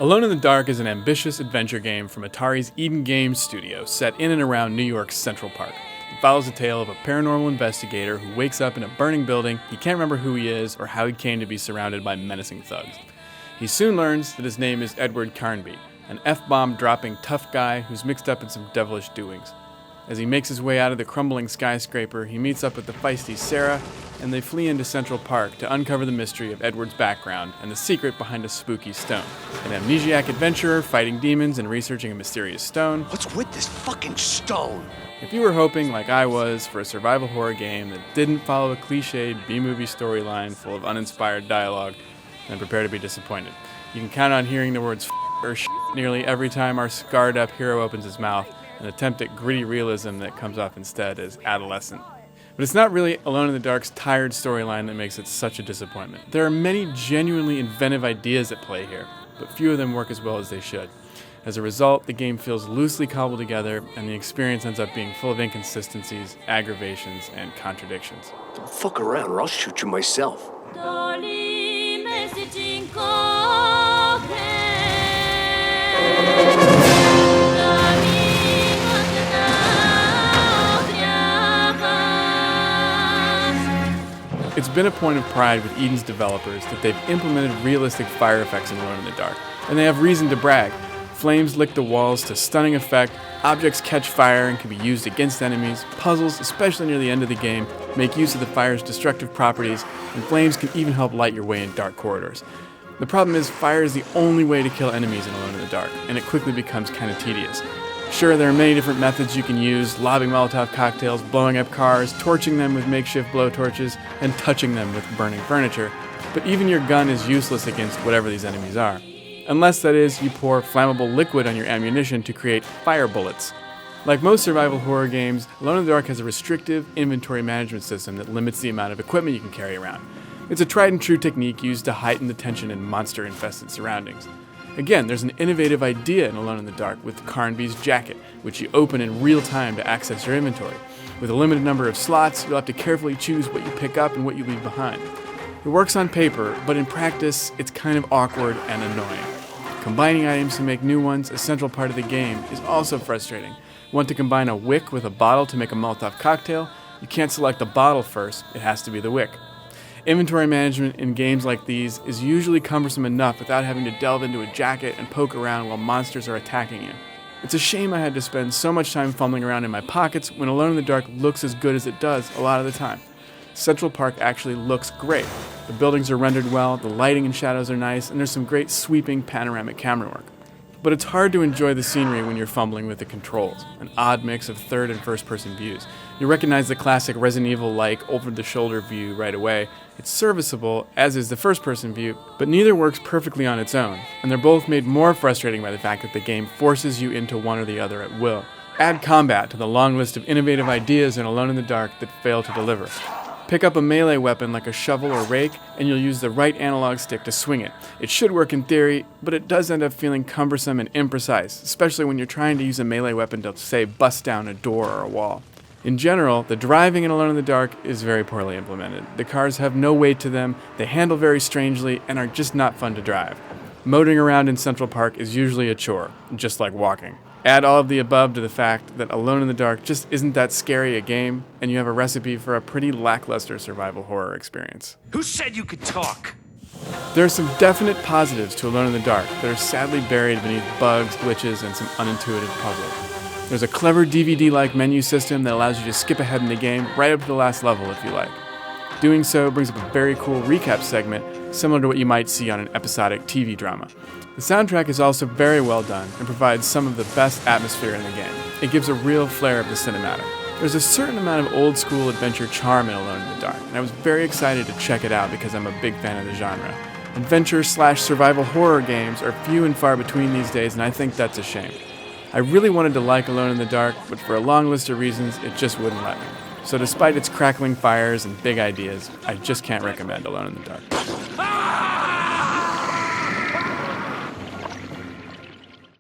Alone in the Dark is an ambitious adventure game from Atari's Eden Games studio set in and around New York's Central Park. It follows the tale of a paranormal investigator who wakes up in a burning building. He can't remember who he is or how he came to be surrounded by menacing thugs. He soon learns that his name is Edward Carnby, an F-bomb dropping tough guy who's mixed up in some devilish doings. As he makes his way out of the crumbling skyscraper, he meets up with the feisty Sarah, and they flee into Central Park to uncover the mystery of Edward's background and the secret behind a spooky stone. An amnesiac adventurer fighting demons and researching a mysterious stone. What's with this fucking stone? If you were hoping, like I was, for a survival horror game that didn't follow a cliched B-movie storyline full of uninspired dialogue, then prepare to be disappointed. You can count on hearing the words or nearly every time our scarred-up hero opens his mouth, an attempt at gritty realism that comes off instead as adolescent. But it's not really Alone in the Dark's tired storyline that makes it such a disappointment. There are many genuinely inventive ideas at play here, but few of them work as well as they should. As a result, the game feels loosely cobbled together, and the experience ends up being full of inconsistencies, aggravations, and contradictions. Don't fuck around or I'll shoot you myself. It's been a point of pride with Eden's developers that they've implemented realistic fire effects in Alone in the Dark, and they have reason to brag. Flames lick the walls to stunning effect, objects catch fire and can be used against enemies, puzzles, especially near the end of the game, make use of the fire's destructive properties, and flames can even help light your way in dark corridors. The problem is, fire is the only way to kill enemies in Alone in the Dark, and it quickly becomes kind of tedious. Sure, there are many different methods you can use, lobbing Molotov cocktails, blowing up cars, torching them with makeshift blowtorches, and touching them with burning furniture, but even your gun is useless against whatever these enemies are. Unless, that is, you pour flammable liquid on your ammunition to create fire bullets. Like most survival horror games, Alone in the Dark has a restrictive inventory management system that limits the amount of equipment you can carry around. It's a tried and true technique used to heighten the tension in monster-infested surroundings. Again, there's an innovative idea in Alone in the Dark with Carnby's jacket, which you open in real time to access your inventory. With a limited number of slots, you'll have to carefully choose what you pick up and what you leave behind. It works on paper, but in practice, it's kind of awkward and annoying. Combining items to make new ones, a central part of the game, is also frustrating. Want to combine a wick with a bottle to make a Molotov cocktail? You can't select the bottle first, it has to be the wick. Inventory management in games like these is usually cumbersome enough without having to delve into a jacket and poke around while monsters are attacking you. It's a shame I had to spend so much time fumbling around in my pockets when Alone in the Dark looks as good as it does a lot of the time. Central Park actually looks great. The buildings are rendered well, the lighting and shadows are nice, and there's some great sweeping panoramic camera work. But it's hard to enjoy the scenery when you're fumbling with the controls, an odd mix of third and first person views. You recognize the classic Resident Evil-like over-the-shoulder view right away. It's serviceable, as is the first person view, but neither works perfectly on its own, and they're both made more frustrating by the fact that the game forces you into one or the other at will. Add combat to the long list of innovative ideas in Alone in the Dark that fail to deliver. Pick up a melee weapon like a shovel or rake, and you'll use the right analog stick to swing it. It should work in theory, but it does end up feeling cumbersome and imprecise, especially when you're trying to use a melee weapon to, say, bust down a door or a wall. In general, the driving in Alone in the Dark is very poorly implemented. The cars have no weight to them, they handle very strangely, and are just not fun to drive. Motoring around in Central Park is usually a chore, just like walking. Add all of the above to the fact that Alone in the Dark just isn't that scary a game, and you have a recipe for a pretty lackluster survival horror experience. Who said you could talk? There are some definite positives to Alone in the Dark that are sadly buried beneath bugs, glitches, and some unintuitive puzzles. There's a clever DVD-like menu system that allows you to skip ahead in the game right up to the last level if you like. Doing so brings up a very cool recap segment, similar to what you might see on an episodic TV drama. The soundtrack is also very well done and provides some of the best atmosphere in the game. It gives a real flair of the cinematic. There's a certain amount of old-school adventure charm in Alone in the Dark, and I was very excited to check it out because I'm a big fan of the genre. Adventure/survival horror games are few and far between these days, and I think that's a shame. I really wanted to like Alone in the Dark, but for a long list of reasons, it just wouldn't let me. So despite its crackling fires and big ideas, I just can't recommend Alone in the Dark.